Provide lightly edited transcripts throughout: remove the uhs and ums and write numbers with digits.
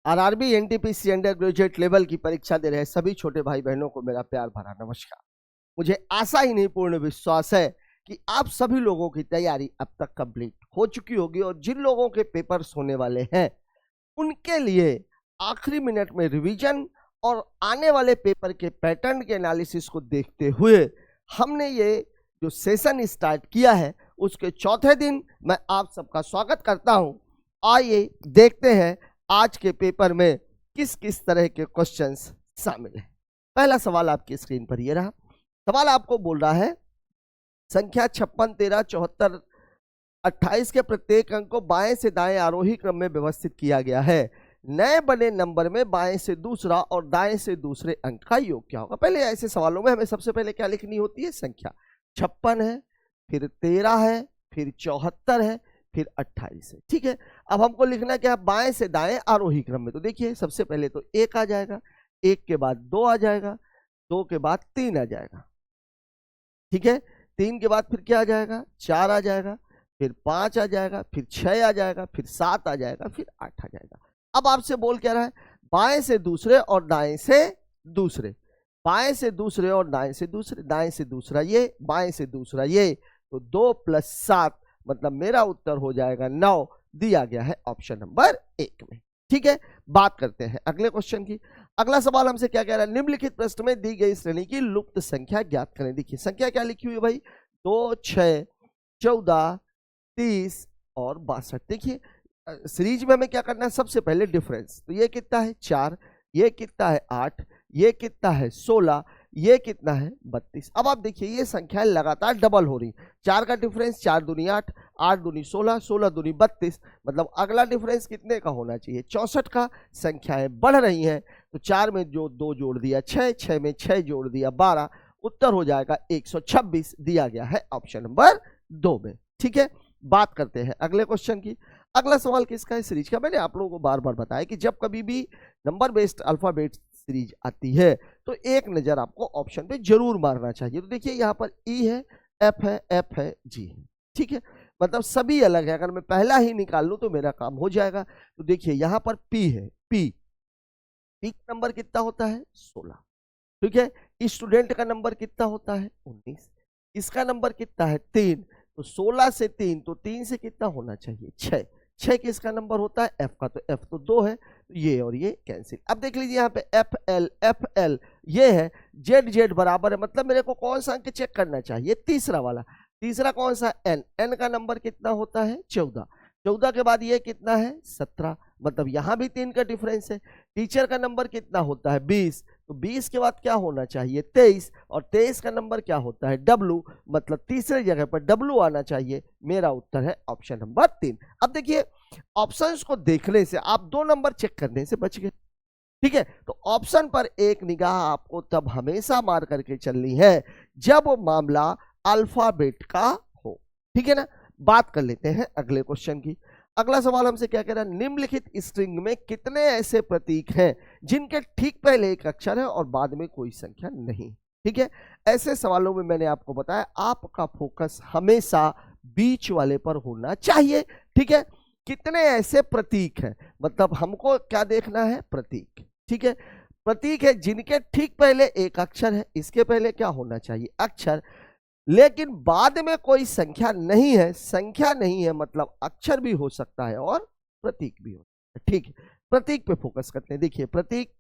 RRB, NTPC under graduate level की परीक्षा दे रहे सभी छोटे भाई बहनों को मेरा प्यार भरा नमस्कार। मुझे आशा ही नहीं पूर्ण विश्वास है कि आप सभी लोगों की तैयारी अब तक कंप्लीट हो चुकी होगी और जिन लोगों के पेपर्स होने वाले हैं उनके लिए आखिरी मिनट में रिवीजन और आने वाले पेपर के पैटर्न के एनालिसिस को देखते हुए हमने ये जो सेशन स्टार्ट किया है उसके चौथे दिन मैं आप सबका स्वागत करता हूं। आइए देखते हैं आज के पेपर में किस किस तरह के क्वेश्चंस शामिल हैं। पहला सवाल आपकी स्क्रीन पर ये रहा। सवाल आपको बोल रहा है संख्या 56, 13, 74, 28 के प्रत्येक अंक को बाएं से दाएं आरोही क्रम में व्यवस्थित किया गया है। नए बने नंबर में बाएं से दूसरा और दाएं से दूसरे अंक का योग क्या होगा। पहले ऐसे सवालों में हमें सबसे पहले क्या लिखनी होती है? संख्या 56 है, फिर 13 है, फिर 74 है, फिर 28 है। ठीक है, अब हमको लिखना क्या है? बाएं से दाएं आरोही क्रम में। तो देखिए सबसे पहले तो 1 आ जाएगा, 1 के बाद 2 आ जाएगा, 2 के बाद 3 आ जाएगा। ठीक है, 3 के बाद फिर क्या आ जाएगा? 4 आ जाएगा, फिर 5 आ जाएगा, फिर 6 आ जाएगा, फिर 7 आ जाएगा, फिर 8 आ जाएगा। अब आपसे बोल क्या रहा है? बाएं से दूसरे और दाएं से दूसरे, बाएं से दूसरे और दाएं से दूसरे, दाएं से दूसरा ये, बाएं से दूसरा ये, तो 2 + 7 मतलब मेरा उत्तर हो जाएगा 9, दिया गया है ऑप्शन नंबर 1 में। ठीक है, बात करते हैं अगले क्वेश्चन की। अगला सवाल हमसे क्या कह रहा है? निम्नलिखित प्रश्न में दी गई श्रेणी की लुप्त संख्या ज्ञात करें। देखिए संख्या क्या लिखी हुई है भाई? 2, 6, 14, 30 और 62। देखिए सीरीज में हमें क्या करना है? सबसे पहले डिफरेंस। तो ये कितना है? 4, ये कितना है? 8, ये कितना है? 16, ये कितना है? 32। अब आप देखिए ये संख्या लगातार डबल हो रही। 4 का डिफरेंस 4 दूनी 8, 8 दूनी 16, 16 दूनी 32, मतलब अगला डिफरेंस कितने का होना चाहिए? 64 का। संख्याएं बढ़ रही हैं तो 4 में जो 2 जोड़ दिया 6, 6 में 6 जोड़ दिया 12, उत्तर हो जाएगा 126, दिया गया है ऑप्शन नंबर 2 में। ठीक है, बात करते हैं अगले क्वेश्चन की। अगला सवाल किसका है? सीरीज का। मैंने आप लोगों को बार बार बताया कि जब कभी भी नंबर बेस्ड अल्फाबेट सीरीज आती है तो एक नजर आपको ऑप्शन पे जरूर मारना चाहिए। तो देखिए यहाँ पर ई है, एफ है, एफ है, जी है। ठीक है, मतलब सभी अलग है। अगर मैं पहला ही निकाल लूं तो मेरा काम हो जाएगा। तो देखिए यहाँ पर पी है, पी का नंबर कितना होता है? 16। ठीक है, स्टूडेंट का नंबर कितना होता है? 19। इसका नंबर कितना है? 3। तो 16 से 3, तो 3 से कितना होना चाहिए? 6। 6 किसका नंबर होता है? एफ का। तो एफ तो 2 है, तो ये और ये कैंसिल। अब देख लीजिए यहाँ पे एफ एल ये है, जेड जेड बराबर है, मतलब मेरे को कौन सा अंक चेक करना चाहिए? तीसरा वाला। तीसरा कौन सा? एन। एन का नंबर कितना होता है? 14। 14 के बाद ये कितना है? 17, मतलब यहां भी 3 का डिफरेंस है। टीचर का नंबर कितना होता है? 20। तो 20 के बाद क्या होना चाहिए? 23, और 23 का नंबर क्या होता है? डब्लू, मतलब तीसरे जगह पर डब्लू आना चाहिए। मेरा उत्तर है ऑप्शन नंबर 3। अब देखिए ऑप्शंस को देखने से आप 2 नंबर चेक करने से बच गए। ठीक है, तो ऑप्शन पर एक निगाह आपको तब हमेशा मार करके चलनी है जब मामला अल्फाबेट का हो। ठीक है ना, बात कर लेते हैं अगले क्वेश्चन की। अगला सवाल हमसे क्या कह रहा है? निम्नलिखित स्ट्रिंग में कितने ऐसे प्रतीक हैं जिनके ठीक पहले एक अक्षर है और बाद में कोई संख्या नहीं? ठीक है, ऐसे सवालों में मैंने आपको बताया आपका फोकस हमेशा बीच वाले पर होना चाहिए। ठीक है, कितने ऐसे प्रतीक हैं, मतलब हमको क्या देखना है? प्रतीक। ठीक है, प्रतीक है जिनके ठीक पहले एक अक्षर है। इसके पहले क्या होना चाहिए? अक्षर, लेकिन बाद में कोई संख्या नहीं है। संख्या नहीं है मतलब अक्षर भी हो सकता है और प्रतीक भी हो सकता है। ठीक है, प्रतीक पे फोकस करते हैं। देखिए प्रतीक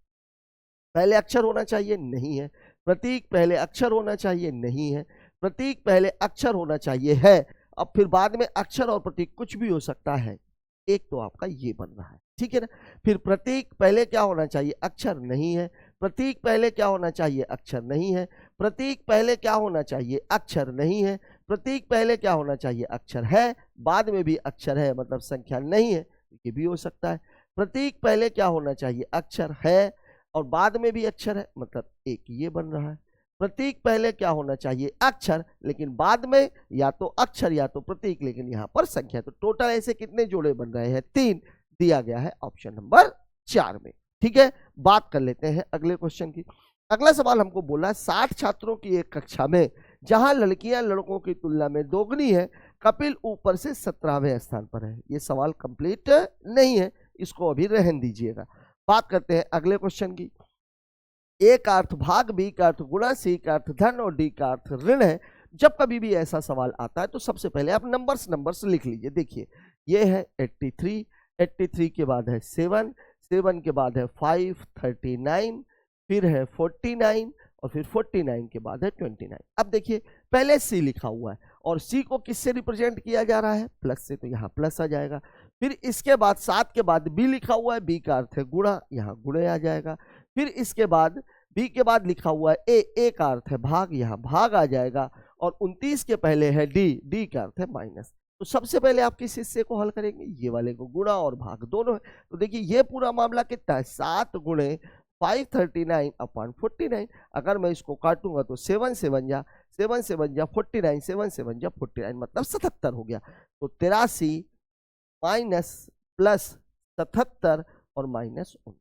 पहले अक्षर होना चाहिए, नहीं है। प्रतीक पहले अक्षर होना चाहिए, नहीं है। प्रतीक पहले अक्षर होना चाहिए, है। अब फिर बाद में अक्षर और प्रतीक कुछ भी हो सकता है। एक तो आपका ये बन रहा है। ठीक है ना, फिर प्रतीक पहले क्या होना चाहिए? अक्षर, नहीं है। प्रतीक पहले क्या होना चाहिए? अक्षर, नहीं है। प्रतीक पहले क्या होना चाहिए? अक्षर, नहीं है। प्रतीक पहले क्या होना चाहिए? अक्षर है, बाद में भी अक्षर है, मतलब संख्या नहीं है, ये भी हो सकता है। प्रतीक पहले क्या होना चाहिए? अक्षर है और बाद में भी अक्षर है, मतलब एक ये बन रहा है। प्रतीक पहले क्या होना चाहिए? अक्षर, लेकिन बाद में या तो अक्षर या तो प्रतीक, लेकिन यहां पर संख्या। तो टोटल ऐसे कितने जोड़े बन रहे हैं? 3, दिया गया है ऑप्शन नंबर 4 में। ठीक है, बात कर लेते हैं अगले क्वेश्चन की। अगला सवाल हमको बोला है 60 छात्रों की एक कक्षा में जहां लड़कियां लड़कों की तुलना में दोगुनी है, कपिल ऊपर से 17वें स्थान पर है। ये सवाल कंप्लीट नहीं है, इसको अभी रहन दीजिएगा। बात करते हैं अगले क्वेश्चन की। ए का अर्थ भाग, बी का अर्थ गुणा, सी का अर्थ धन और डी का अर्थ ऋण है। जब कभी भी ऐसा सवाल आता है तो सबसे पहले आप नंबर्स लिख लीजिए। देखिए ये है 83, 83 के बाद है 7, 7 के बाद है 5, 39, फिर है 49 और फिर 49 के बाद है 29। अब देखिए पहले सी लिखा हुआ है और सी को किससे रिप्रेजेंट किया जा रहा है? प्लस से, तो यहाँ प्लस आ जाएगा। फिर इसके बाद 7 के बाद बी लिखा हुआ है, बी का अर्थ है गुणा, यहाँ गुणे आ जाएगा। फिर इसके बाद बी के बाद लिखा हुआ है ए का अर्थ है भाग, यहाँ भाग आ जाएगा। और 29 के पहले है डी, डी का अर्थ है माइनस। तो सबसे पहले आप किस हिस्से को हल करेंगे? ये वाले को, गुणा और भाग दोनों है। तो देखिए ये पूरा मामला कितना है? 7 गुणे 539 अपॉन 49। अगर मैं इसको काटूंगा तो 7 से बन जा 49, 7 से बन जा 49, मतलब 77 हो गया। तो 83 माइनस प्लस 77 और माइनस 19,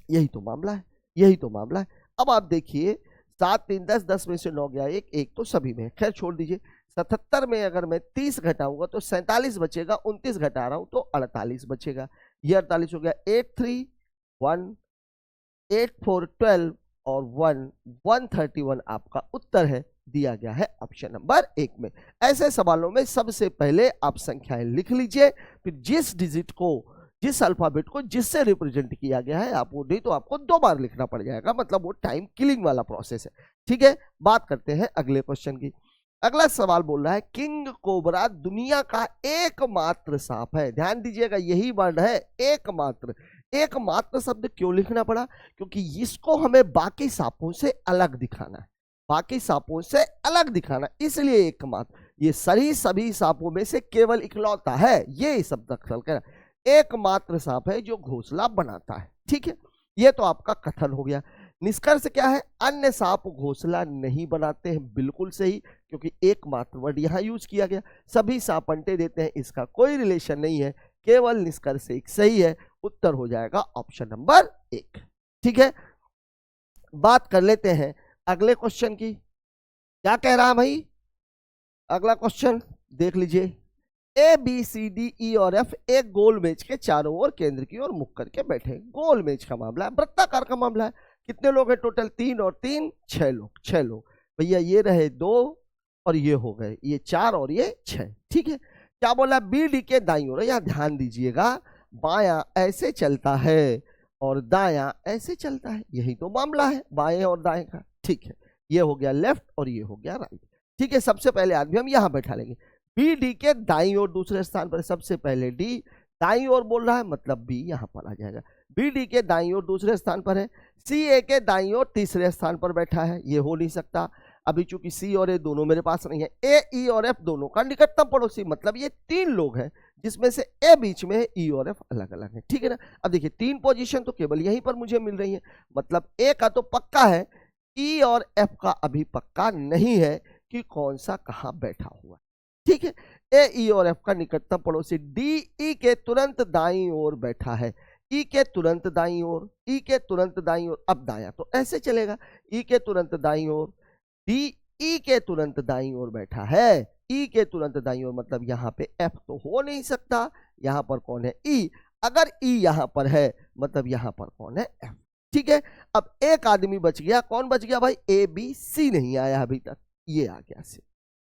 यही तो मामला है, यही तो मामला है। अब आप देखिए 7 3 10, 10 में से 9 गया, एक तो सभी में, खैर छोड़ दीजिए। 77 में अगर मैं 30 घटाऊंगा तो 47 बचेगा, 29 घटा रहा हूं तो 48 बचेगा। ये 48 हो गया। 8 3 1 8 4 12 और 1 131 आपका उत्तर है, दिया गया है ऑप्शन नंबर 1 में। ऐसे सवालों में सबसे पहले आप संख्याएं लिख लीजिए, फिर जिस डिजिट को, जिस अल्फाबेट को जिससे रिप्रेजेंट किया गया है आप वो, नहीं तो आपको 2 बार लिखना पड़ जाएगा, मतलब वो टाइम किलिंग वाला प्रोसेस है। ठीक है, बात करते हैं अगले क्वेश्चन की। अगला सवाल बोल रहा है किंग कोबरा दुनिया का एकमात्र सांप है। ध्यान दीजिएगा यही वर्ड है एकमात्र। एकमात्र शब्द क्यों लिखना पड़ा? क्योंकि इसको हमें बाकी सांपों से अलग दिखाना है, बाकी सांपों से अलग दिखाना, इसलिए एकमात्र। ये सभी सांपों में से केवल इकलौता है, ये शब्द अक्सर कह रहा है, एकमात्र सांप है जो घोंसला बनाता है। ठीक है, ये तो आपका कथन हो गया। निष्कर्ष क्या है? अन्य सांप घोंसला नहीं बनाते हैं, बिल्कुल सही, क्योंकि एकमात्र वर्ड यहां यूज किया गया। सभी सांप अंडे देते हैं, इसका कोई रिलेशन नहीं है, केवल निष्कर्ष एक सही है। उत्तर हो जाएगा ऑप्शन नंबर 1। ठीक है, बात कर लेते हैं अगले क्वेश्चन की। क्या कह रहा है भाई? अगला क्वेश्चन देख लीजिए। A B C D E और एफ एक गोल मेज के चारों ओर केंद्र की ओर मुख करके बैठे। गोल मेज का मामला है, वृत्ताकार का मामला है। कितने लोग हैं टोटल? 3 और 3 6 लोग, 6 लोग। भैया ये रहे 2 और ये हो गए, ये 4 और ये 6। ठीक है, क्या बोला? बी डी के दाईं ओर, यहाँ ध्यान दीजिएगा, बायां ऐसे चलता है और दायां ऐसे चलता है, यही तो मामला है बाएं और दाएं का। ठीक है, ये हो गया लेफ्ट और ये हो गया राइट। ठीक है, सबसे पहले आदमी हम यहां बैठा लेंगे। बी डी के दाईं ओर दूसरे स्थान पर, सबसे पहले डी दाईं ओर बोल रहा है, मतलब बी यहां पर आ जाएगा। बी डी के दाईं ओर दूसरे स्थान पर है। सी ए के दाईं ओर तीसरे स्थान पर बैठा है, ये हो नहीं सकता अभी, चूंकि सी और ए दोनों मेरे पास नहीं है। ए ई और एफ दोनों का निकटतम पड़ोसी, मतलब ये 3 लोग हैं, जिसमें से ए बीच में है, ई और एफ अलग अलग है। ठीक है ना? अब देखिए 3 पोजीशन तो केवल यहीं पर मुझे मिल रही है, मतलब ए का तो पक्का है, ई और एफ का अभी पक्का नहीं है कि कौन सा कहां बैठा हुआ। ठीक है, ए ई और एफ का निकटतम पड़ोसी डी ई के तुरंत दाईं ओर बैठा है। ई के तुरंत दाईं ओर, ई के तुरंत दाईं ओर, अब दायां तो ऐसे चलेगा, ई के तुरंत दाईं ओर, डी ई के तुरंत दाईं ओर बैठा है। ई के तुरंत दाईं ओर मतलब यहाँ पे एफ तो हो नहीं सकता, यहाँ पर कौन है? ई। अगर ई यहाँ पर है मतलब यहाँ पर कौन है? एफ। ठीक है, अब एक आदमी बच गया, कौन बच गया भाई? ए बी सी नहीं आया अभी तक, ये आ गया सी।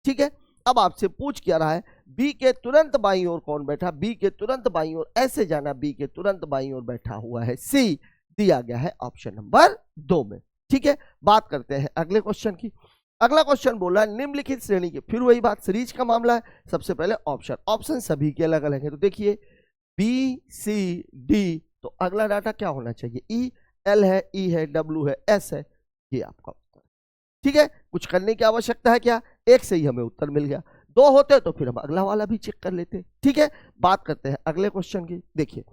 ठीक है, अब आपसे पूछ क्या रहा है? बी के तुरंत बाईं ओर कौन बैठा? बी के तुरंत बाईं ओर ऐसे जाना, बी के तुरंत बाईं ओर बैठा हुआ है सी, दिया गया है ऑप्शन नंबर 2 में। ठीक है, बात करते हैं अगले क्वेश्चन की। अगला क्वेश्चन बोला है निम्नलिखित श्रेणी के, फिर वही बात, सीरीज का मामला है। सबसे पहले ऑप्शन सभी के अलग अलग है, तो देखिए बी सी डी, तो अगला डाटा क्या होना चाहिए? ई, एल है, ई है, डब्ल्यू है, एस है, ये आपका उत्तर। ठीक है, कुछ करने की आवश्यकता है क्या? एक से ही हमें उत्तर मिल गया, 2 होते तो फिर हम अगला वाला भी चेक कर लेते। ठीक है, बात करते हैं अगले क्वेश्चन की। देखिए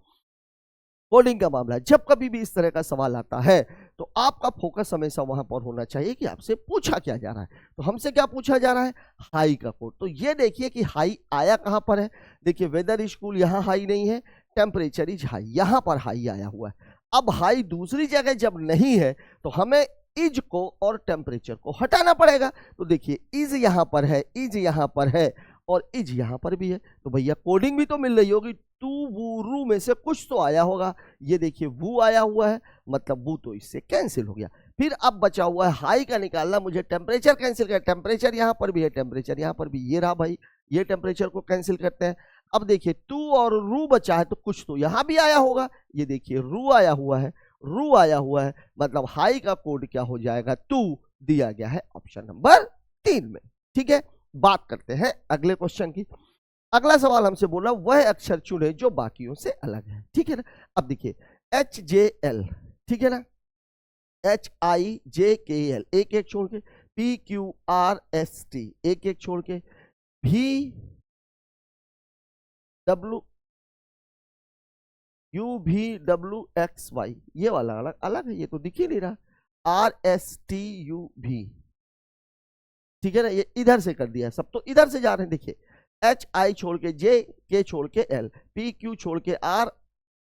कोडिंग का मामला है, जब कभी भी इस तरह का सवाल आता है तो आपका फोकस हमेशा वहां पर होना चाहिए कि आपसे पूछा क्या जा रहा है। तो हमसे क्या पूछा जा रहा है? हाई का कोड। तो ये देखिए कि हाई आया कहां पर है। देखिए वेदर स्कूल यहां हाई नहीं है, टेम्परेचर इज हाई, यहां पर हाई आया हुआ है। अब हाई दूसरी जगह जब नहीं है तो हमें इज को और टेम्परेचर को हटाना पड़ेगा। तो देखिए इज यहां पर है, इज यहां पर है और इज यहां पर भी है, तो भैया कोडिंग भी तो मिल रही होगी, तू वू रू में से कुछ तो आया होगा। ये देखिए वू आया हुआ है, मतलब वू तो इससे कैंसिल हो गया। फिर अब बचा हुआ है हाई का निकालना, मुझे टेम्परेचर कैंसिल कर, टेम्परेचर यहाँ पर भी है, टेम्परेचर यहाँ पर भी, ये रहा भाई, ये टेम्परेचर को कैंसिल करते हैं। अब देखिए तू और रू बचा है तो कुछ तो यहाँ भी आया होगा। ये देखिए रू आया हुआ है, रू आया हुआ है, मतलब हाई का कोड क्या हो जाएगा, टू दिया गया है ऑप्शन नंबर 3 में। ठीक है, बात करते हैं अगले क्वेश्चन की। अगला सवाल हमसे बोला वह अक्षर चुने जो बाकियों से अलग है। ठीक है ना, अब देखिए HJL, ठीक है ना, HIJKL एक एक छोड़ के, PQRST एक एक छोड़ के, VWUVWXY ये वाला अलग अलग है, ये तो दिख ही नहीं रहा, RSTUV, ठीक है ना, ये इधर से कर दिया, सब तो इधर से जा रहे हैं। देखिए HI छोड़ के J, K छोड़ के L, PQ छोड़ के R,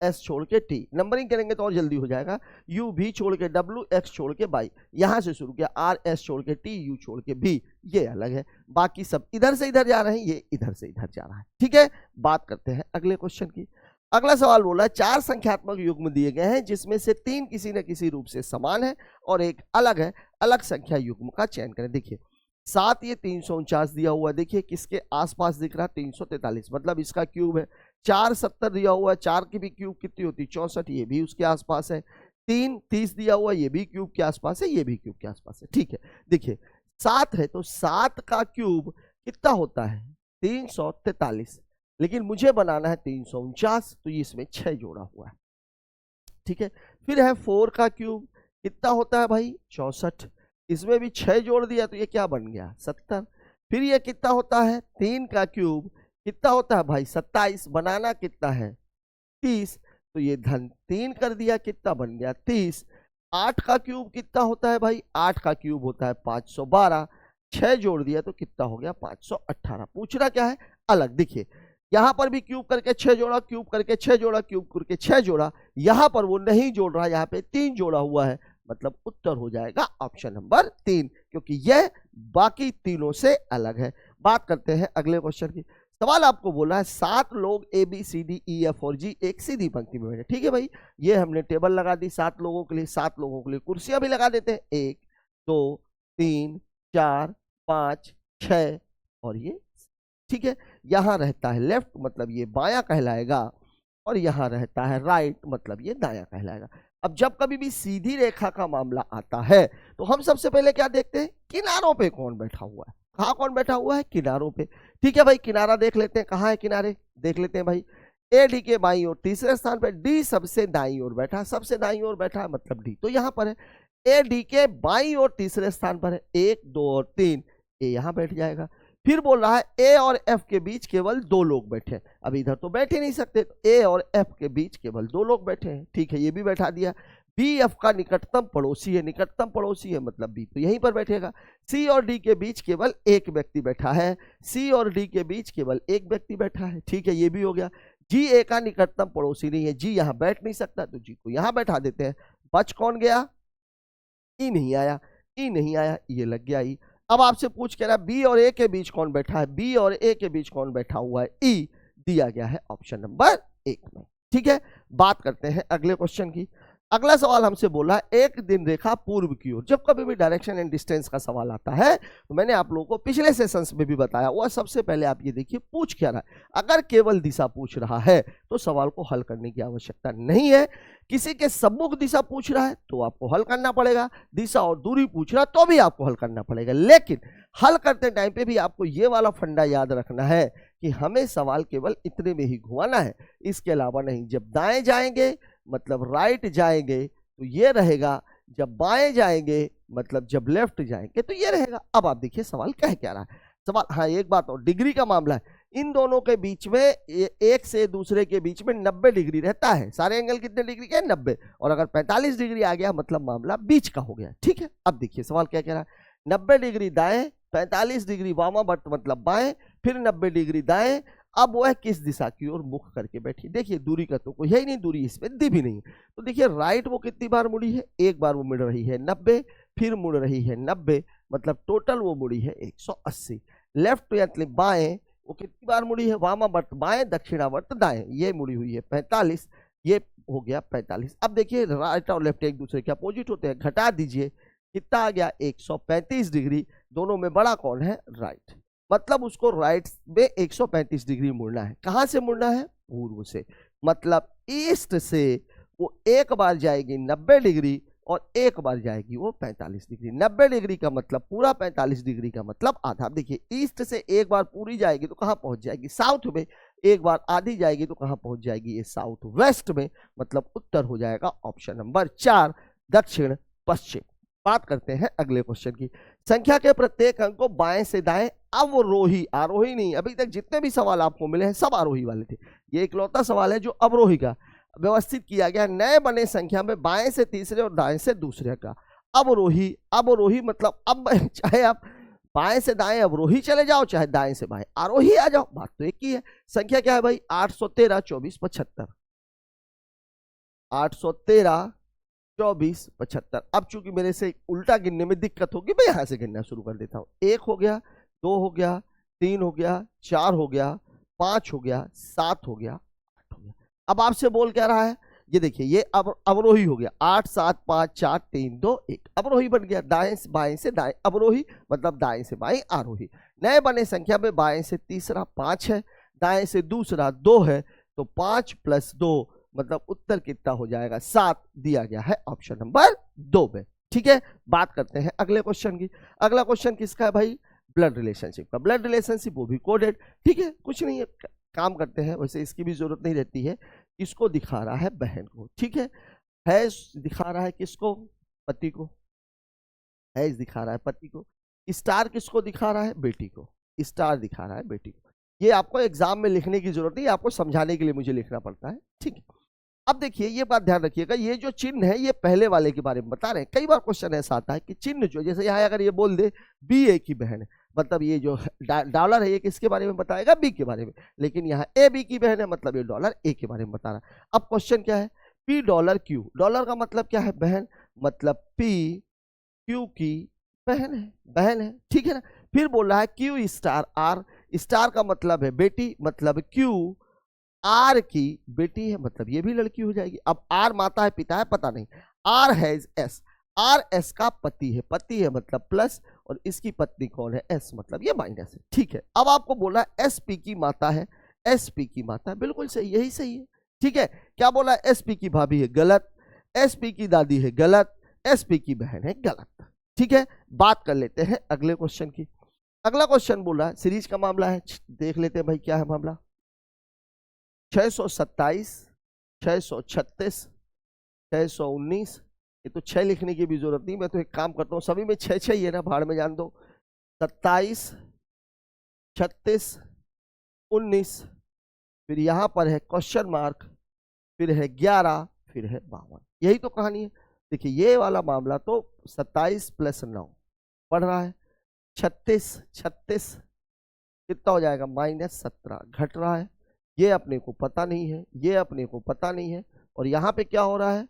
S छोड़ के T, नंबरिंग करेंगे तो और जल्दी हो जाएगा, UV छोड़ के W, X छोड़ के Y, यहां से शुरू किया, RS छोड़ के T, U छोड़ के B, ये अलग है, बाकी सब इधर से इधर जा रहे हैं, ये इधर से इधर जा रहा है। ठीक है, बात करते हैं अगले क्वेश्चन की। अगला सवाल बोला 4 संख्यात्मक युग्म दिए गए हैं जिसमें से 3 किसी न किसी रूप से समान है और एक अलग है, अलग संख्या युग्म का चयन करें। देखिए 7 ये 349 दिया हुआ है, देखिए किसके आसपास दिख रहा है, 343, मतलब इसका क्यूब है। 4 70 दिया हुआ है, 4 की भी क्यूब कितनी होती है 64, ये भी उसके आसपास है। 3 30 दिया हुआ है, ये भी क्यूब के आसपास है, ये भी क्यूब के आसपास है। ठीक है, देखिए 7 है तो 7 का क्यूब कितना होता है 343, लेकिन मुझे बनाना है 349, तो ये इसमें 6 जोड़ा हुआ है। ठीक है, फिर है 4 का क्यूब कितना होता है भाई 64, इसमें भी 6 जोड़ दिया तो ये क्या बन गया 70। फिर ये कितना होता है 3 का क्यूब कितना होता है भाई 27, बनाना कितना है 30, तो ये धन 3 कर दिया, कितना बन गया 30। 8 का क्यूब कितना होता है भाई, 8 का क्यूब होता है 512, 6 जोड़ दिया तो कितना हो गया 518। पूछना क्या है अलग। देखिए यहां पर भी क्यूब करके 6 जोड़ा, क्यूब करके 6 जोड़ा, क्यूब करके 6 जोड़ा, यहां पर वो नहीं जोड़ रहा, यहाँ पे 3 जोड़ा हुआ है, मतलब उत्तर हो जाएगा ऑप्शन नंबर 3, क्योंकि यह बाकी तीनों से अलग है। बात करते हैं अगले क्वेश्चन की। सवाल आपको बोला है 7 लोग ABCDEF और G एक सीधी पंक्ति में बैठे। ठीक है भाई, ये हमने टेबल लगा दी 7 लोगों के लिए, 7 लोगों के लिए कुर्सियां भी लगा देते हैं, 1 2 3 4 5 6 और ये। ठीक है, यहां रहता है लेफ्ट, मतलब ये बायां कहलाएगा, और यहां रहता है राइट, मतलब ये दायां कहलाएगा। अब जब कभी भी सीधी रेखा का मामला आता है तो हम सबसे पहले क्या देखते हैं, किनारों पे कौन बैठा हुआ है, कहाँ कौन बैठा हुआ है, किनारों पे। ठीक है भाई, किनारा देख लेते हैं, कहाँ है किनारे, देख लेते हैं भाई। AD के बाईं ओर तीसरे स्थान पर, D सबसे दाईं ओर बैठा, सबसे दाईं ओर बैठा मतलब D तो यहाँ पर है। AD के बाईं ओर तीसरे स्थान पर है, 1 2 और 3, A यहाँ बैठ जाएगा। फिर बोल रहा है A और F के बीच केवल 2 लोग बैठे, अब इधर तो बैठ ही नहीं सकते, तो A और F के बीच केवल 2 लोग बैठे हैं। ठीक है, ये भी बैठा दिया। B F का निकटतम पड़ोसी है, निकटतम पड़ोसी है मतलब B तो यहीं पर बैठेगा। C और D के बीच केवल एक व्यक्ति बैठा है, C और D के बीच केवल एक व्यक्ति बैठा है। ठीक है, ये भी हो गया। G A का निकटतम पड़ोसी नहीं है, G यहाँ बैठ नहीं सकता तो G को यहाँ बैठा देते हैं। बच कौन गया, E नहीं आया, E नहीं आया, ये लग गया E। अब आपसे पूछ के रहा बी और ए के बीच कौन बैठा है, बी और ए के बीच कौन बैठा हुआ है, ई दिया गया है ऑप्शन नंबर 1 में। ठीक है, बात करते हैं अगले क्वेश्चन की। अगला सवाल हमसे बोला एक दिन रेखा पूर्व की ओर। जब कभी भी डायरेक्शन एंड डिस्टेंस का सवाल आता है तो मैंने आप लोगों को पिछले सेशंस में भी बताया, वह सबसे पहले आप ये देखिए पूछ क्या रहा है। अगर केवल दिशा पूछ रहा है तो सवाल को हल करने की आवश्यकता नहीं है। किसी के सम्मुख दिशा पूछ रहा है तो आपको हल करना पड़ेगा, दिशा और दूरी पूछ रहा है तो भी आपको हल करना पड़ेगा, लेकिन हल करते टाइम पे भी आपको ये वाला फंडा याद रखना है कि हमें सवाल केवल इतने में ही घुमाना है, इसके अलावा नहीं। जब दाएं जाएंगे मतलब राइट जाएंगे तो ये रहेगा, जब बाएं जाएंगे मतलब जब लेफ्ट जाएंगे तो ये रहेगा। अब आप देखिए सवाल कह क्या रहा है। सवाल, हाँ एक बात और, डिग्री का मामला है, इन दोनों के बीच में एक से दूसरे के बीच में 90 डिग्री रहता है। सारे एंगल कितने डिग्री के, 90, और अगर 45 डिग्री आ गया मतलब मामला बीच का हो गया। ठीक है, अब देखिए सवाल क्या कह रहा है, 90 डिग्री दाएं, 45 डिग्री वामावर्त मतलब बाएं, फिर 90 डिग्री दाएं। अब वह किस दिशा की ओर मुख करके बैठी। देखिए दूरी का तो कोई है ही नहीं, दूरी इसमें दी भी नहीं, तो देखिए राइट वो कितनी बार मुड़ी है, एक बार वो मुड़ रही है 90, फिर मुड़ रही है 90, मतलब टोटल वो मुड़ी है 180। लेफ्ट यानी बाएं वो कितनी बार मुड़ी है, वामावर्त बाएं दक्षिणावर्त दाएं, ये मुड़ी हुई है 45, ये हो गया 45। अब देखिए राइट और लेफ्ट एक दूसरे के अपोजिट होते हैं, घटा दीजिए, कितना आ गया 135 डिग्री, दोनों में बड़ा कौन है, राइट, मतलब उसको राइट में 135 डिग्री मुड़ना है। कहां से मुड़ना है, पूर्व से, मतलब ईस्ट से वो एक बार जाएगी 90 डिग्री और एक बार जाएगी वो 45 डिग्री। 90 डिग्री का मतलब पूरा, 45 डिग्री का मतलब आधा। देखिए ईस्ट से एक बार पूरी जाएगी तो कहां पहुंच जाएगी, साउथ में, एक बार आधी जाएगी तो कहां पहुंच जाएगी, ये साउथ वेस्ट में, मतलब उत्तर हो जाएगा ऑप्शन नंबर 4 दक्षिण पश्चिम। बात करते हैं अगले क्वेश्चन की। संख्या के प्रत्येक अंक को बाएं से दाएं अवरोही, आरोही नहीं, अभी तक जितने भी सवाल आपको मिले हैं सब आरोही वाले थे, ये इकलौता सवाल है जो अवरोही का व्यवस्थित किया गया। नए बने संख्या में बाएं से तीसरे और दाएं से दूसरे का अवरोही। अवरोही मतलब अब चाहे आप बाएं से दाएं अवरोही चले जाओ, चाहे दाएं से बाएं आरोही आ जाओ, बात तो एक ही है। संख्या क्या है भाई, 813 24 75, 813 24 75। अब चूंकि मेरे से उल्टा गिनने में दिक्कत होगी, मैं यहां से गिनना शुरू कर देता हूं। 1 हो गया, 2 हो गया, 3 हो गया, 4 हो गया, 5 हो गया, 7 हो गया, 8 हो गया। अब आपसे बोल क्या रहा है, ये देखिए ये अब अवरोही हो गया, 8 7 5 4 3 2 1 अवरोही बन गया। दाएं से बाएं से दाएं अवरोही, मतलब दाएं से बाएं आरोही। नए बने संख्या में बाएं से तीसरा 5 है, दाएं से दूसरा 2 है, तो 5 + 2 मतलब उत्तर कितना हो जाएगा, 7 दिया गया है ऑप्शन नंबर 2 में। ठीक है, बात करते हैं अगले क्वेश्चन की। अगला क्वेश्चन किसका है भाई, ब्लड रिलेशनशिप का। ब्लड रिलेशनशिप वो भी कोडेड, ठीक है, कुछ नहीं है, काम करते हैं, वैसे इसकी भी जरूरत नहीं रहती है। इसको दिखा रहा है बहन को, ठीक है, हैज दिखा रहा है किसको, पति को, हैज दिखा रहा है पति को, स्टार किसको दिखा रहा है, बेटी को, स्टार दिखा रहा है बेटी को। ये आपको एग्जाम में लिखने की जरूरत नहीं, आपको समझाने के लिए मुझे लिखना पड़ता है, ठीक है। अब देखिए ये बात ध्यान रखिएगा, ये जो चिन्ह है ये पहले वाले के बारे में बता रहे हैं। कई बार क्वेश्चन ऐसा आता है कि चिन्ह जो, जैसे यहाँ अगर ये बोल दे बी ए की बहन है, मतलब ये जो डॉलर है ये किसके बारे में बताएगा, बी के बारे में, लेकिन यहाँ ए बी की बहन है, मतलब ये डॉलर ए के बारे में बता रहा है। अब क्वेश्चन क्या है, पी डॉलर क्यू, डॉलर का मतलब क्या है, बहन, मतलब पी क्यू की बहन है, ठीक है ना। फिर बोल रहा है क्यू स्टार आर, स्टार का मतलब है बेटी, मतलब क्यू आर की बेटी है, मतलब ये भी लड़की हो जाएगी। अब आर माता है पिता है पता नहीं, R has S, R S का पति है मतलब प्लस, और इसकी पत्नी कौन है, एस, मतलब ये माइनस है, ठीक है। अब आपको बोला एस पी की माता है, एस पी की माता है, बिल्कुल सही, यही सही है, ठीक है। क्या बोला, एस पी की भाभी है, गलत, एस पी की दादी है, गलत, एस पी की बहन है, गलत, ठीक है। बात कर लेते हैं अगले क्वेश्चन की। अगला क्वेश्चन बोल रहा है सीरीज का मामला है, देख लेते हैं भाई क्या है मामला। 627, 636, 619, ये तो 6 लिखने की भी जरूरत नहीं, मैं तो एक काम करता हूँ सभी में 6 6 ही है ना, भाड़ में जान दो। 27, 36, 19, फिर यहाँ पर है क्वेश्चन मार्क, फिर है 11, फिर है 52, यही तो कहानी है। देखिए ये वाला मामला तो 27 + 9 बढ़ रहा है, 36 कितना हो जाएगा, -17 घट रहा है, ये अपने को पता नहीं है, ये अपने को पता नहीं है, और यहाँ पे क्या हो रहा है,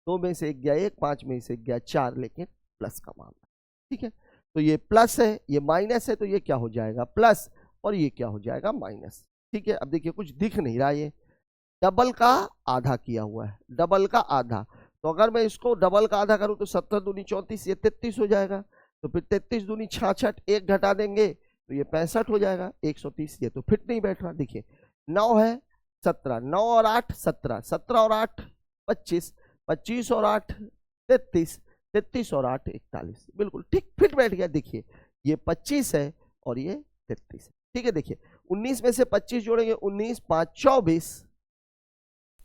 2 में से 1 गया 1, 5 में से 1 गया 4, लेकिन प्लस का मामला, ठीक है। तो ये प्लस है, ये माइनस है, तो ये क्या हो जाएगा, प्लस, और ये क्या हो जाएगा, माइनस, ठीक है। अब देखिए कुछ दिख नहीं रहा, ये डबल का आधा किया हुआ है, डबल का आधा, तो अगर मैं इसको डबल का आधा करूं तो 17 दूनी 34, ये 33 हो जाएगा, तो फिर 33 दूनी 66, 1 घटा देंगे तो ये 65 हो जाएगा, 130, ये तो फिट नहीं बैठ रहा। देखिए 9 है 17, 9 और 8 17, 17 और 8 25, 25 और 8 33, 33 और 8 41, बिल्कुल ठीक फिट बैठ गया। देखिए ये 25 है और ये 33 है, ठीक है। देखिए 19 में से 25 जोड़ेंगे, 19 5 24,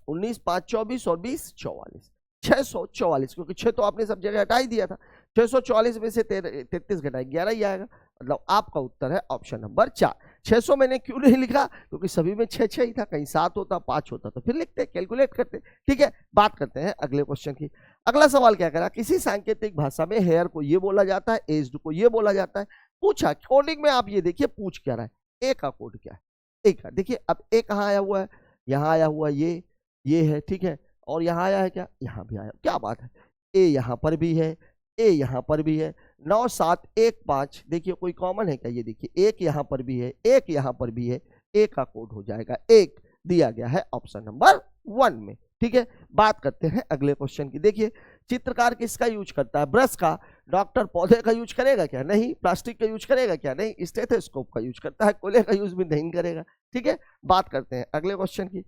19 5 24 और 20 44, 644, क्योंकि 6 तो आपने सब जगह हटा ही दिया था, 644 में से 33 घटाए 11 ही आएगा, मतलब आपका उत्तर है ऑप्शन नंबर 4। 600 मैंने क्यों नहीं लिखा, क्योंकि सभी में 6 6 ही था, कहीं 7 होता 5 होता तो फिर लिखते कैलकुलेट करते, ठीक है। बात करते हैं अगले क्वेश्चन की। अगला सवाल क्या करा, किसी सांकेतिक भाषा में हेयर को ये बोला जाता है, एज्ड को ये बोला जाता है। पूछा कोडिंग में, आप ये देखिए पूछ क्या रहा है, ए का कोड क्या है, ए का। देखिए अब ए कहाँ आया हुआ है, यहाँ आया हुआ ये है, ठीक है, और यहाँ आया है क्या, यहाँ भी आया, क्या बात है, ए यहाँ पर भी है, ए यहाँ पर भी है, 9 7 1 5, देखिए कोई कॉमन है क्या, ये देखिए एक यहाँ पर भी है, एक यहाँ पर भी है, ए का कोड हो जाएगा 1, दिया गया है ऑप्शन नंबर 1 में। ठीक है, बात करते हैं अगले क्वेश्चन की। देखिए चित्रकार किसका यूज करता है, ब्रश का, डॉक्टर पौधे का यूज करेगा क्या, नहीं, प्लास्टिक का यूज करेगा क्या, नहीं, स्टेथोस्कोप का यूज करता है, कोयले का यूज भी नहीं करेगा। ठीक है, बात करते हैं अगले क्वेश्चन की।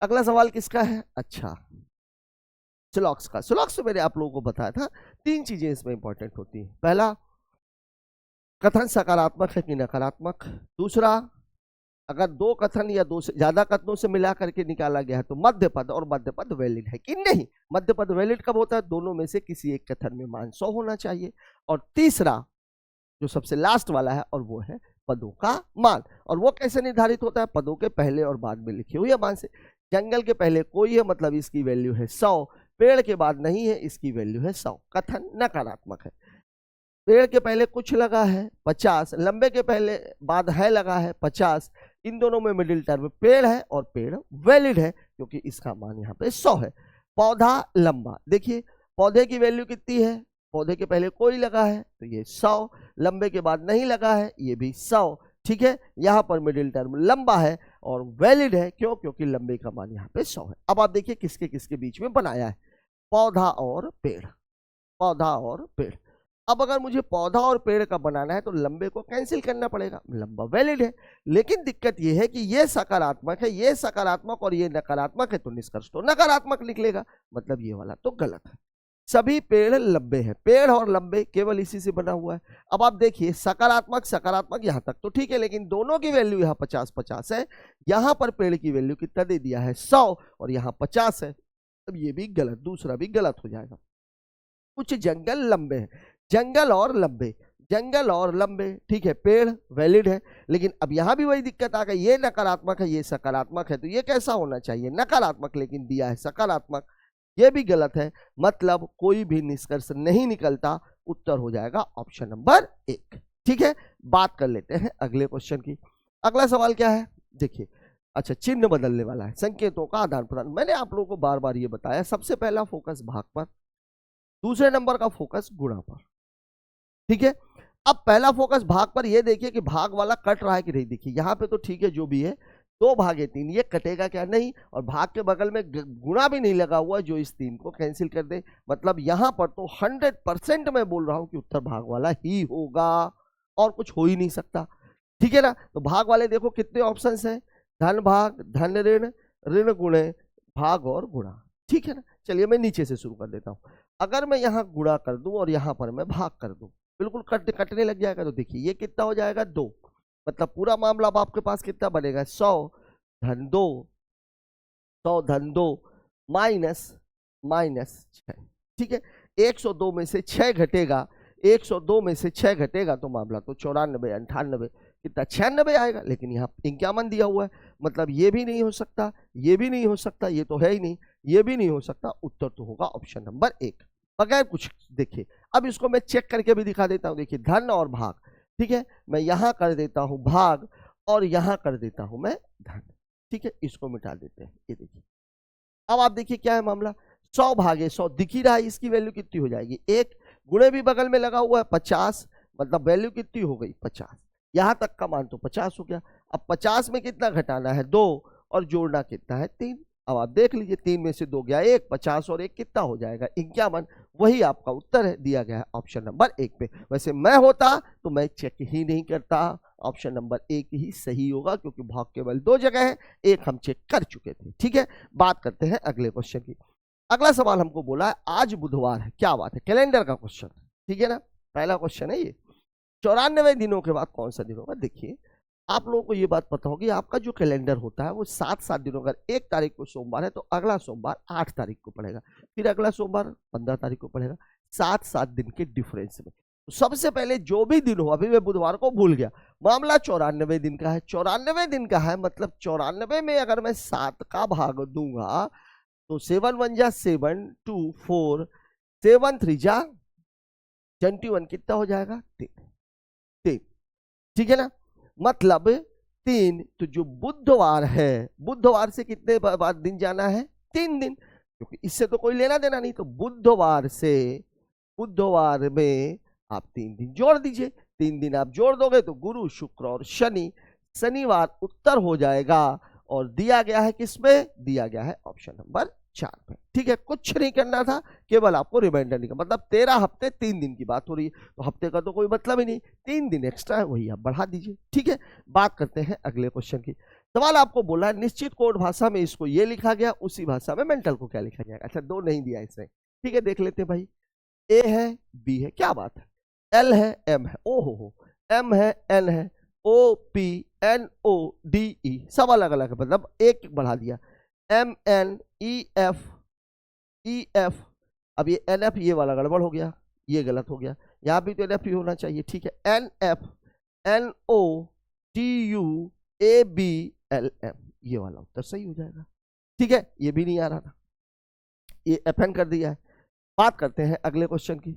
अगला सवाल किसका है, अच्छा सिलॉक्स का। सिलॉक्स तो मैंने आप लोगों को बताया था, 3 चीजें इसमें इंपॉर्टेंट होती है। पहला, कथन सकारात्मक है कि नकारात्मक। दूसरा, अगर 2 कथन या 2 से ज्यादा कथनों से मिला करके निकाला गया है तो मध्य पद, और मध्य पद वैलिड है कि नहीं। मध्य पद वैलिड कब होता है, दोनों में से किसी एक कथन में मान 100 होना चाहिए। और तीसरा जो सबसे लास्ट वाला है, और वो है पदों का मान। और वो कैसे निर्धारित होता है, पदों के पहले और बाद में लिखे हुए मान से। जंगल के पहले कोई है, मतलब इसकी वैल्यू है 100। पेड़ के बाद नहीं है, इसकी वैल्यू है 100। कथन नकारात्मक है। पेड़ के पहले कुछ लगा है 50, लंबे के पहले बाद है लगा है 50, इन दोनों में मिडिल टर्म पेड़ है और पेड़ वैलिड है क्योंकि इसका मान यहाँ पे 100 है। पौधा लंबा, देखिए पौधे की वैल्यू कितनी है, पौधे के पहले कोई लगा है तो ये 100, लंबे के बाद नहीं लगा है ये भी 100। ठीक है, यहाँ पर मिडिल टर्म लंबा है और वैलिड है, क्यों, क्योंकि लंबे का मान यहाँ पे 100 है। अब आप देखिए किसके किसके बीच में बनाया है, पौधा और पेड़, पौधा और पेड़। अब अगर मुझे पौधा और पेड़ का बनाना है तो लंबे को कैंसिल करना पड़ेगा, लंबा वैलिड है। लेकिन दिक्कत यह है कि ये सकारात्मक है, ये सकारात्मक और ये नकारात्मक है, तो निष्कर्ष तो नकारात्मक निकलेगा, मतलब ये वाला तो गलत है। सभी पेड़ लंबे हैं, पेड़ और लंबे केवल इसी से बना हुआ है। अब आप देखिए सकारात्मक सकारात्मक यहां तक तो ठीक है, लेकिन दोनों की वैल्यू यहाँ 50-50 है। यहां पर पेड़ की वैल्यू कितना दे दिया है 100 और यहाँ 50 है, अब ये भी गलत, दूसरा भी गलत हो जाएगा। कुछ जंगल लंबे हैं, जंगल और लंबे, जंगल और लंबे, ठीक है, पेड़ वैलिड है। लेकिन अब यहां भी वही दिक्कत आ गई, ये नकारात्मक है ये सकारात्मक है, तो ये कैसा होना चाहिए, नकारात्मक, लेकिन दिया है सकारात्मक, ये भी गलत है। मतलब कोई भी निष्कर्ष नहीं निकलता, उत्तर हो जाएगा ऑप्शन नंबर 1। ठीक है, बात कर लेते हैं अगले क्वेश्चन की। अगला सवाल क्या है, देखिए, अच्छा चिन्ह बदलने वाला है, संकेतों का आदान प्रदान। मैंने आप लोगों को बार बार ये बताया, सबसे पहला फोकस भाग पर, दूसरे नंबर का फोकस गुणा पर। ठीक है, अब पहला फोकस भाग पर, ये देखिए कि भाग वाला कट रहा है कि नहीं। देखिए यहाँ पे तो ठीक है जो भी है, 2/3 ये कटेगा क्या, नहीं, और भाग के बगल में गुणा भी नहीं लगा हुआ जो इस 3 को कैंसिल कर दे। मतलब यहां पर तो 100% मैं बोल रहा हूं कि उत्तर भाग वाला ही होगा और कुछ हो ही नहीं सकता। ठीक है ना, तो भाग वाले देखो कितने ऑप्शंस हैं, धन भाग, धन ऋण, ऋण गुणे, भाग और गुणा। ठीक है ना, चलिए मैं नीचे से शुरू कर देता हूं। अगर मैं यहाँ गुणा कर दूं और यहाँ पर मैं भाग कर दूं, बिल्कुल कटने लग जाएगा। तो देखिए ये कितना हो जाएगा 2, मतलब पूरा मामला अब आपके पास कितना बनेगा 100 धन 2, 100 धन 2 माइनस 6। ठीक है, 102 में से 6 घटेगा, 102 में से 6 घटेगा तो मामला तो 94 98 कितना 96 आएगा। लेकिन यहाँ 51 दिया हुआ है, मतलब ये भी नहीं हो सकता, ये भी नहीं हो सकता, ये तो है ही नहीं, ये भी नहीं हो सकता। उत्तर तो होगा ऑप्शन नंबर 1 बगैर कुछ देखिए। अब इसको मैं चेक करके भी दिखा देता हूँ। देखिए धन और भाग, ठीक है, मैं यहां कर देता हूं भाग और यहां कर देता हूं मैं धन। ठीक है, इसको मिटा देते हैं। ये देखिए, अब आप देखिए क्या है मामला, 100 भागे 100 दिख ही रहा है, इसकी वैल्यू कितनी हो जाएगी 1, गुणे भी बगल में लगा हुआ है 50, मतलब वैल्यू कितनी हो गई 50। यहां तक का मान तो 50 हो गया। अब 50 में कितना घटाना है 2 और जोड़ना कितना है 3। अब आप देख लीजिए 3 में से 2 गया 1, 50 और 1 कितना हो जाएगा 51। वही आपका उत्तर है, दिया गया है ऑप्शन नंबर 1 पे। वैसे मैं होता तो मैं चेक ही नहीं करता, ऑप्शन नंबर 1 ही सही होगा क्योंकि भाग केवल 2 जगह है, एक हम चेक कर चुके थे। ठीक है, बात करते हैं अगले क्वेश्चन की। अगला सवाल हमको बोला है आज बुधवार है, क्या बात है, कैलेंडर का क्वेश्चन। ठीक है ना, पहला क्वेश्चन है ये, 94 दिनों के बाद कौन सा दिन होगा। देखिए आप लोगों को ये बात पता होगी, आपका जो कैलेंडर होता है वो 7 दिनों, अगर 1 तारीख को सोमवार है तो अगला सोमवार 8 तारीख को पड़ेगा, फिर अगला सोमवार 15 तारीख को पड़ेगा, 7 दिन के डिफरेंस में। तो सबसे पहले जो भी दिन हो, अभी मैं बुधवार को भूल गया, मामला 94 दिन का है। 94 दिन का है, मतलब 94 में अगर मैं 7 का भाग दूंगा तो 7 1 जा 7 2 4 7 3 जा 21 कितना हो जाएगा 3। ठीक है ना, मतलब 3। तो जो बुधवार है, बुधवार से कितने बाद दिन जाना है 3 दिन, क्योंकि इससे तो कोई लेना देना नहीं। तो बुधवार से बुधवार में आप 3 दिन जोड़ दीजिए, 3 दिन आप जोड़ दोगे तो गुरु शुक्र और शनि, शनिवार उत्तर हो जाएगा और दिया गया है किसमें, दिया गया है ऑप्शन नंबर 4 में। ठीक है, कुछ नहीं करना था, केवल आपको रिमाइंडर नहीं, मतलब 13 हफ्ते 3 दिन की बात हो रही है, तो हफ्ते का तो कोई मतलब ही नहीं, 3 दिन एक्स्ट्रा है वही आप बढ़ा दीजिए। ठीक है, बात करते हैं अगले क्वेश्चन की। सवाल आपको बोला है निश्चित कोड भाषा में इसको ये लिखा गया, उसी भाषा में मेंटल को क्या लिखा जाएगा। अच्छा, 2 नहीं दिया इसमें, ठीक है, देख लेते हैं भाई। ए है, बी है, क्या बात है, एल है, एम है, ओ हो, एम है, एन है, O P N O D E, सब अलग अलग है, मतलब एक बढ़ा दिया, एम एन ई एफ, अब ये एन एफ, ये वाला गड़बड़ हो गया, ये गलत हो गया, यहां भी तो एन एफ ही होना चाहिए। ठीक है, N F N O T U A B L M, ये वाला उत्तर सही हो जाएगा। ठीक है, ये भी नहीं आ रहा था, ये एफ एन कर दिया है। बात करते हैं अगले क्वेश्चन की।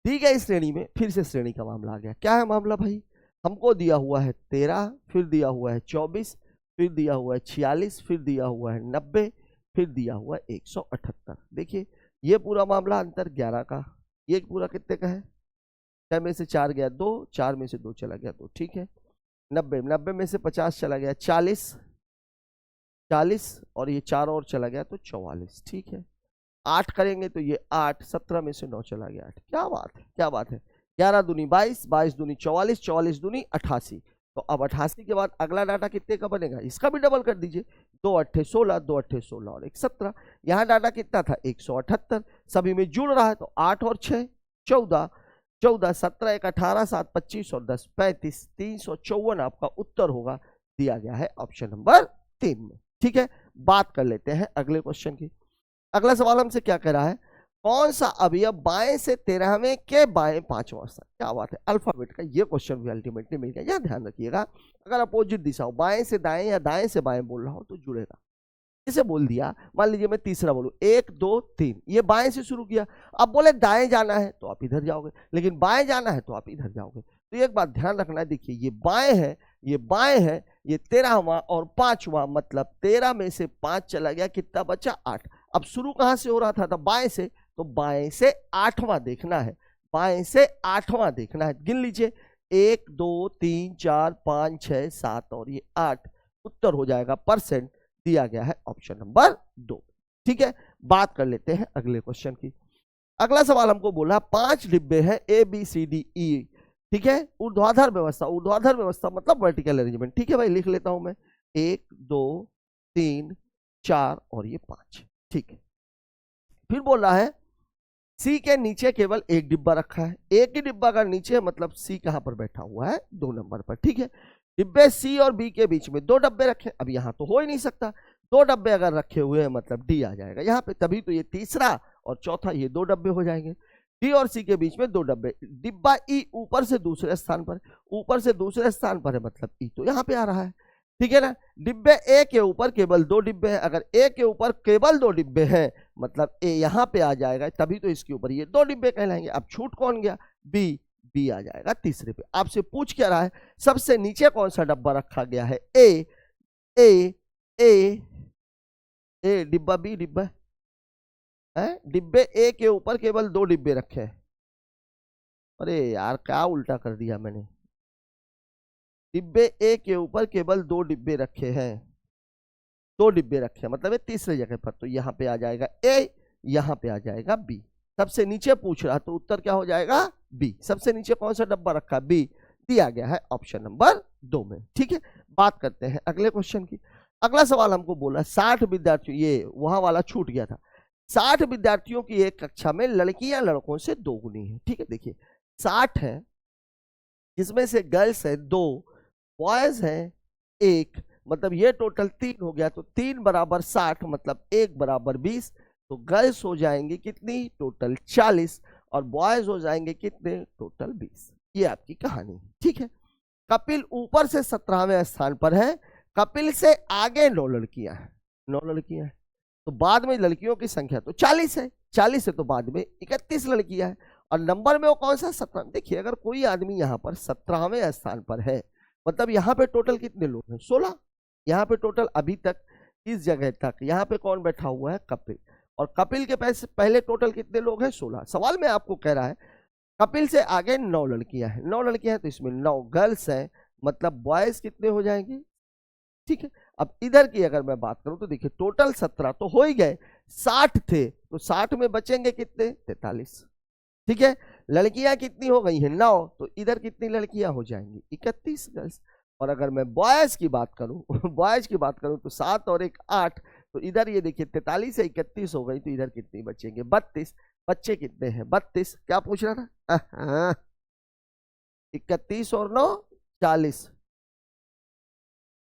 दी गई श्रेणी में फिर से श्रेणी का मामला आ गया। क्या है मामला भाई, हमको दिया हुआ है 13, फिर दिया हुआ है 24, फिर दिया हुआ है 46, फिर दिया हुआ है 90, फिर दिया हुआ है 178। देखिए ये पूरा मामला अंतर 11 का, ये पूरा कितने का है, 6 में से 4 गया 2, 4 में से 2 चला गया 2। ठीक है, 90 में से 50 चला गया 40, और ये 4 और चला गया तो 44। ठीक है, 8 करेंगे तो ये 8, 17 में से 9 चला गया 8। क्या बात है, क्या बात है, 11 दूनी 22, 22 दूनी 44, 44 दूनी 88। तो अब 88 के बाद अगला डाटा कितने का बनेगा, इसका भी डबल कर दीजिए, 2 अट्ठे 16, 2 अट्ठे 16 और 1 17। यहाँ डाटा कितना था 178, सभी में जुड़ रहा है तो 8 और 6 14, 14 17 1 18 7 25 और 10 35, 354 आपका उत्तर होगा, दिया गया है ऑप्शन नंबर 3 में। ठीक है, बात कर लेते हैं अगले क्वेश्चन की। अगला सवाल हमसे क्या कह रहा है, कौन सा अवयव बाएं से 13वें के बाएं 5वां स्थान। क्या बात है, अल्फाबेट का ये क्वेश्चन भी अल्टीमेटली मिल गया। यह ध्यान रखिएगा, अगर अपोजिट दिशा हो, बाएं से दाएं या दाएं से बाएं बोल रहा हो तो जुड़ेगा। इसे बोल दिया, मान लीजिए मैं तीसरा बोलूं 1 2 3, ये बाएं से शुरू किया, अब बोले दाएं जाना है तो आप इधर जाओगे, लेकिन बाएं जाना है तो आप इधर जाओगे। तो एक बात ध्यान रखना है, देखिए ये बाएं है, ये बाएं है, ये 13वां और 5वां, मतलब 13 में से 5 चला गया, कितना बचा 8। अब शुरू कहां से हो रहा था, बाएं से, तो बाएं से 8वां देखना है, बाएं से 8वां देखना है। गिन लीजिए 1 2 3 4 5 6 7 और ये 8, उत्तर हो जाएगा परसेंट, दिया गया है ऑप्शन नंबर 2। ठीक है, बात कर लेते हैं अगले क्वेश्चन की। अगला सवाल हमको बोला 5 डिब्बे हैं A B C D E. ठीक है, ऊर्ध्वाधर व्यवस्था, ऊर्ध्वाधर व्यवस्था मतलब वर्टिकल अरेंजमेंट। ठीक है भाई, लिख लेता हूं मैं 1 2 3 4 और ये 5। ठीक है, फिर बोल रहा है सी के नीचे केवल एक डिब्बा रखा है, एक ही डिब्बा का नीचे, मतलब सी कहां पर बैठा हुआ है 2 नंबर पर। ठीक है, डिब्बे सी और बी के बीच में 2 डब्बे रखे, अब यहां तो हो ही नहीं सकता, 2 डब्बे अगर रखे हुए हैं मतलब डी आ जाएगा यहाँ पे, तभी तो ये तीसरा और चौथा ये 2 डब्बे हो जाएंगे। डी और सी के बीच में 2 डब्बे, डिब्बा ई ऊपर से दूसरे स्थान पर, ऊपर से दूसरे स्थान पर है, मतलब ई तो यहाँ पे आ रहा है। ठीक है ना, डिब्बे ए के ऊपर केवल 2 डिब्बे हैं, अगर ए के ऊपर केवल 2 डिब्बे हैं मतलब ए यहाँ पे आ जाएगा, तभी तो इसके ऊपर ये 2 डिब्बे कहलाएंगे। अब छूट कौन गया, बी, बी आ जाएगा तीसरे पे। आपसे पूछ क्या रहा है, सबसे नीचे कौन सा डब्बा रखा गया है, ए ए ए ए, डिब्बा बी, डिब्बा है, डिब्बे ए के ऊपर केवल 2 डिब्बे रखे हैं। अरे यार क्या उल्टा कर दिया मैंने, डिब्बे ए के ऊपर केवल 2 डिब्बे रखे हैं, 2 डिब्बे रखे हैं, मतलब ये तीसरे जगह पर, तो यहाँ पे आ जाएगा ए, यहाँ पे आ जाएगा बी। सबसे नीचे पूछ रहा तो उत्तर क्या हो जाएगा, बी। सबसे नीचे कौन सा डब्बा रखा, बी, दिया गया है ऑप्शन नंबर 2 में। ठीक है, बात करते हैं अगले क्वेश्चन की। अगला सवाल हमको बोला 60 विद्यार्थियों, ये वहां वाला छूट गया था, 60 विद्यार्थियों की एक कक्षा में लड़कियां लड़कों से 2 गुनी है। ठीक है, देखिए 60 है, जिसमें से गर्ल्स है 2, बॉयज है 1, मतलब ये टोटल 3 हो गया, तो 3 बराबर 60 मतलब 1 बराबर 20, तो गर्ल्स हो जाएंगे कितनी, टोटल 40, और बॉयज हो जाएंगे कितने, टोटल 20। ये आपकी कहानी। ठीक है, कपिल ऊपर से 17वें स्थान पर है, कपिल से आगे 9 लड़कियां हैं, 9 लड़कियां हैं, तो बाद में लड़कियों की संख्या तो 40 है, 40 है तो बाद में 31 लड़कियां हैं, और नंबर में वो कौन सा 17। देखिए अगर कोई आदमी यहाँ पर 17वें स्थान पर है, मतलब यहाँ पे टोटल कितने लोग हैं, 16, यहाँ पे टोटल अभी तक इस जगह तक यहाँ पे कौन बैठा हुआ है, कपिल, और कपिल के पैसे पहले टोटल कितने लोग हैं? 16। सवाल में आपको कह रहा है कपिल से आगे 9 लड़कियां हैं, 9 लड़कियां हैं तो इसमें 9 गर्ल्स हैं, मतलब बॉयज कितने हो जाएंगे? ठीक है। अब इधर की अगर मैं बात करूं तो देखिए टोटल 17 तो हो ही गए, 60 थे तो 60 में बचेंगे कितने? 43। ठीक है। लड़कियां कितनी हो गई हैं? 9, तो इधर कितनी लड़कियां हो जाएंगी? 31 गर्ल्स। और अगर मैं बॉयज की बात करूं बॉयज की बात करूं तो 7 और 1 8, तो इधर ये देखिए 43 से 31 हो गई, तो इधर कितनी बचेंगे? 32। बच्चे कितने हैं? 32। क्या पूछ रहा था? 31 और 9 40,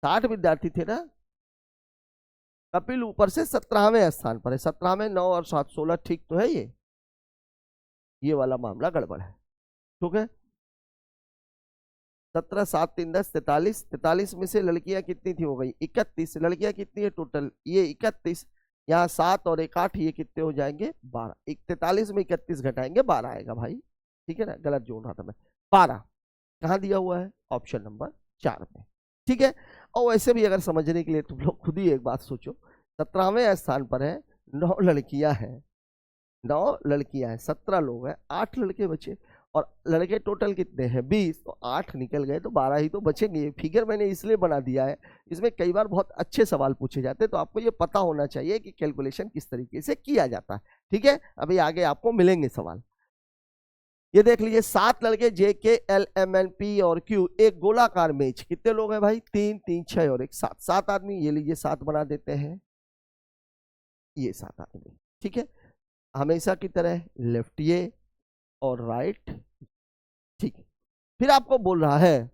60 विद्यार्थी थे ना। कपिल ऊपर से 17वें स्थान पर है, 17 में 9 और 7 16, ठीक तो है ये वाला मामला गड़बड़ है। ठीक है। 17 7 3 10 43, 43 में से लड़कियां कितनी थी? हो गई 31। लड़कियां कितनी है टोटल? ये 31, यहाँ 7 और 1 8, ये कितने हो जाएंगे? 12। 43 में 31 घटाएंगे 12 आएगा भाई। ठीक है ना, गलत जोड़ रहा था मैं। 12 कहाँ दिया हुआ है? ऑप्शन नंबर 4 में। ठीक है। और वैसे भी अगर समझने के लिए तुम लोग खुद ही एक बात सोचो, 17वें स्थान पर है, 9 लड़कियां हैं, 9 लड़कियां हैं, 17 लोग हैं, 8 लड़के बचे, और लड़के टोटल कितने हैं? 20, तो 8 निकल गए तो 12 ही तो बचेंगे। फिगर मैंने इसलिए बना दिया है, इसमें कई बार बहुत अच्छे सवाल पूछे जाते हैं, तो आपको ये पता होना चाहिए कि कैलकुलेशन किस तरीके से किया जाता है। ठीक है। अभी आगे आपको मिलेंगे सवाल। ये देख लीजिए 7 लड़के जे K L M N P और क्यू एक गोलाकार मेज, कितने लोग हैं भाई? 3 3 6 और 1 7, 7 आदमी। ये लीजिए 7 बना देते हैं, ये 7 आदमी। ठीक है। हमेशा की तरह लेफ्ट ये और राइट। ठीक है। फिर आपको बोल रहा है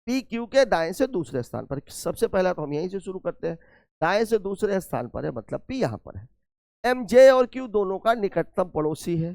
पी क्यू के दाएं से दूसरे स्थान पर। सबसे पहला तो हम यहीं से शुरू करते हैं, दाएं से दूसरे स्थान पर है, मतलब पी यहां पर है। एम जे और क्यू दोनों का निकटतम पड़ोसी है।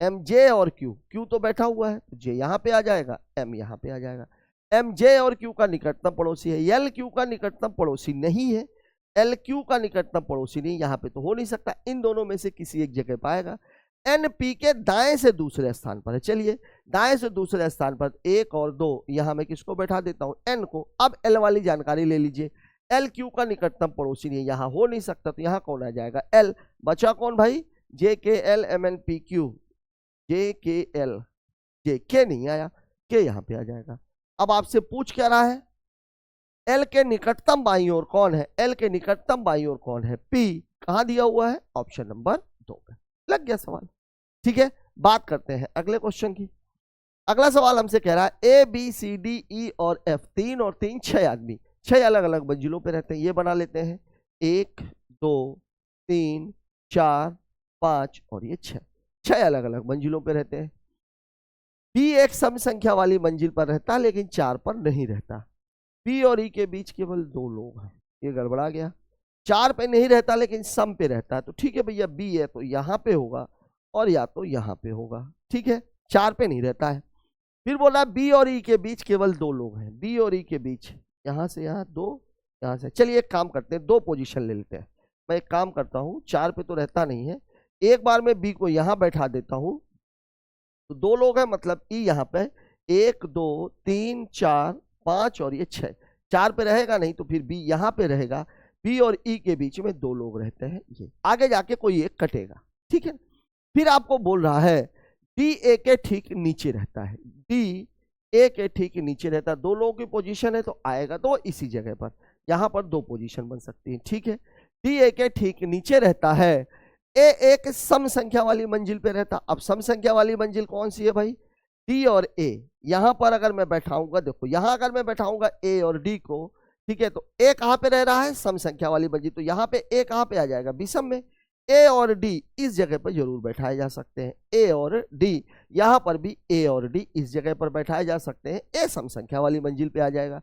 एम जे और क्यू, क्यू तो बैठा हुआ है तो जे यहां पे आ जाएगा, एम यहां पे आ जाएगा। एम जे और क्यू का निकटतम पड़ोसी है, एल क्यू का निकटतम पड़ोसी नहीं है, एल क्यू का निकटतम पड़ोसी नहीं, यहां पे तो हो नहीं सकता, इन दोनों में से किसी एक जगह पाएगा। एन पी के दाएं से दूसरे स्थान पर है। चलिए दाएं से दूसरे स्थान पर 1 और 2, यहां मैं किसको बैठा देता हूं? एन को। अब एल वाली जानकारी ले लीजिए, एल क्यू का निकटतम पड़ोसी नहीं है, यहां हो नहीं सकता, तो यहां कौन आ जाएगा? एल। बचा कौन भाई? J K L M N P Q, J K L, जे के नहीं आया, के यहां पे आ जाएगा। अब आपसे पूछ क्या रहा है? एल के निकटतम बाईं ओर कौन है? एल के निकटतम बाईं ओर कौन है? पी। कहां दिया हुआ है? ऑप्शन नंबर 2 में। लग गया सवाल। ठीक है। बात करते हैं अगले क्वेश्चन की। अगला सवाल हमसे कह रहा है A B C D E और एफ, 3 और 3 6 आदमी 6 अलग अलग मंजिलों पे रहते हैं। ये बना लेते हैं 1 2 3 4 5 और ये 6 अलग अलग मंजिलों पे रहते हैं। बी एक सम संख्या वाली मंजिल पर रहता है लेकिन 4 पर नहीं रहता। बी और ई के बीच केवल 2 लोग हैं। ये गड़बड़ा गया। 4 पे नहीं रहता लेकिन सम पे रहता है, तो ठीक है भैया, बी है तो यहां पे होगा और या तो यहां पे होगा। ठीक है। 4 पे नहीं रहता है। फिर बोला बी और ई के बीच केवल 2 लोग हैं। बी और ई के बीच यहां से यहां 2, यहां से। चलिए एक काम करते हैं, 2 पोजीशन ले लेते हैं। मैं एक काम करता हूं, 4 पे तो रहता नहीं है, एक बार मैं बी को यहां बैठा देता हूं, तो 2 लोग हैं, मतलब ई यहां पे 1 2 3 4 5 और ये 6। 4 पे रहेगा नहीं तो फिर बी यहां पे रहेगा। बी और ई के बीच में 2 लोग रहते हैं, ये आगे जाके कोई एक कटेगा। ठीक है। फिर आपको बोल रहा है डी ए के ठीक नीचे रहता है। डी ए के ठीक नीचे रहता है, 2 लोगों की पोजीशन है तो आएगा तो इसी जगह पर, यहां पर 2 पोजीशन बन सकती है। ठीक है। डी ए के ठीक नीचे रहता है। ए एक सम संख्या वाली मंजिल पे रहता। अब सम संख्या वाली मंजिल कौन सी है भाई? डी और ए। यहां पर अगर मैं बैठाऊंगा, देखो यहां अगर मैं बैठाऊंगा ए और डी को, ठीक है, तो ए कहां पे रह रहा है? सम संख्या वाली मंजिल, तो यहां पे ए कहां पे आ जाएगा? विषम में। ए और डी इस जगह पर जरूर बैठाए जा सकते हैं। ए और डी, यहां पर भी ए और डी इस जगह पर बैठाए जा सकते हैं। ए सम संख्या वाली मंजिल पे आ जाएगा।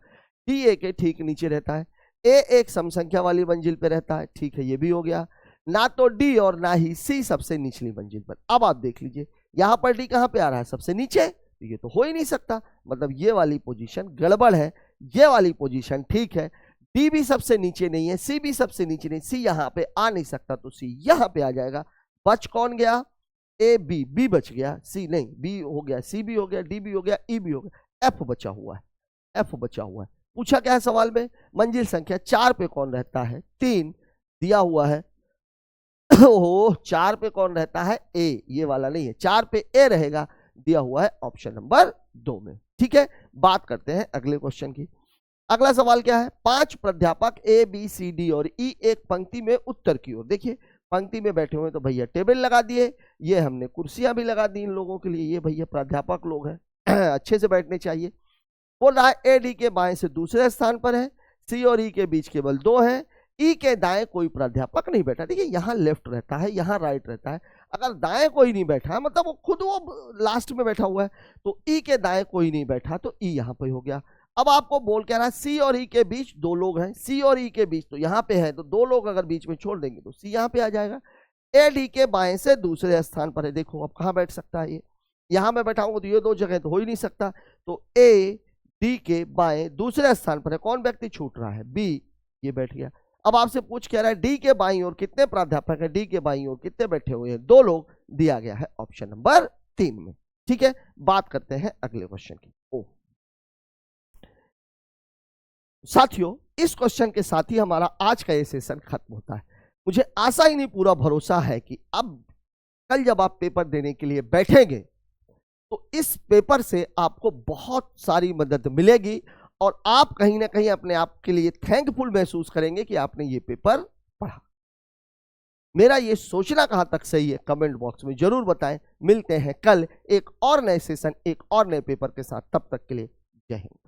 डी ए के ठीक नीचे रहता है। ए एक सम संख्या वाली मंजिल पे रहता है। ठीक है, ये भी हो गया। ना तो डी और ना ही सी सबसे निचली मंजिल पर। अब आप देख लीजिए यहां पर डी कहां पे आ रहा है? सबसे नीचे, तो ये तो हो ही नहीं सकता, मतलब ये वाली पोजीशन गड़बड़ है, ये वाली पोजीशन ठीक है। डी भी सबसे नीचे नहीं है, सी भी सबसे नीचे नहीं, सी यहां पे आ नहीं सकता, तो सी यहां पे आ जाएगा। बच कौन गया? ए बी, बी बच गया, सी नहीं, बी हो गया, सी भी हो गया, डी भी हो गया, ई भी हो गया, एफ बचा हुआ है। एफ बचा हुआ है। पूछा क्या है सवाल में? मंजिल संख्या 4 पे कौन रहता है? 3 दिया हुआ है। ओहो, 4 पे कौन रहता है? ए, ये वाला नहीं है, 4 पे ए रहेगा, दिया हुआ है ऑप्शन नंबर 2 में। ठीक है, बात करते हैं अगले क्वेश्चन की। अगला सवाल क्या है? 5 प्राध्यापक ए बी सी डी और ई एक पंक्ति में उत्तर की ओर, देखिए पंक्ति में बैठे हुए तो भैया टेबल लगा दिए, ये हमने कुर्सियां भी लगा दी इन लोगों के लिए, ये भैया प्राध्यापक लोग हैं अच्छे से बैठने चाहिए। बोल रहा है ए डी के बाएं से दूसरे स्थान पर है, सी और ई के बीच केवल 2 है, ई के दाएं कोई प्राध्यापक नहीं बैठा। देखिए यहाँ लेफ्ट रहता है, यहाँ राइट रहता है, अगर दाएं कोई नहीं बैठा है मतलब वो खुद वो लास्ट में बैठा हुआ है, तो ई के दाएं कोई नहीं बैठा तो ई यहाँ पे हो गया। अब आपको बोल क्या रहा है? सी और ई के बीच 2 लोग हैं, सी और ई के बीच तो यहाँ पे है, तो 2 लोग अगर बीच में छोड़ देंगे तो सी यहाँ पे आ जाएगा। ए डी के बाएं से दूसरे स्थान पर है, देखो अब कहाँ बैठ सकता है ये? यहाँ मैं बैठाऊंगा तो ये 2 जगह तो हो ही नहीं सकता, तो ए डी के बाएं दूसरे स्थान पर है, कौन व्यक्ति छूट रहा है? बी, ये बैठ गया। अब आपसे पूछ कह रहा है डी के बाईं ओर कितने प्राध्यापक है? डी के बाईं ओर कितने बैठे हुए हैं? 2 लोग, दिया गया है ऑप्शन नंबर 3 में। ठीक है, बात करते हैं अगले क्वेश्चन की। साथियों, इस क्वेश्चन के साथ ही हमारा आज का ये सेशन खत्म होता है। मुझे आशा ही नहीं पूरा भरोसा है कि अब कल जब आप पेपर देने के लिए बैठेंगे तो इस पेपर से आपको बहुत सारी मदद मिलेगी और आप कहीं ना कहीं अपने आप के लिए थैंकफुल महसूस करेंगे कि आपने ये पेपर पढ़ा। मेरा ये सोचना कहां तक सही है कमेंट बॉक्स में जरूर बताएं। मिलते हैं कल एक और नए सेशन, एक और नए पेपर के साथ, तब तक के लिए जय हिंद।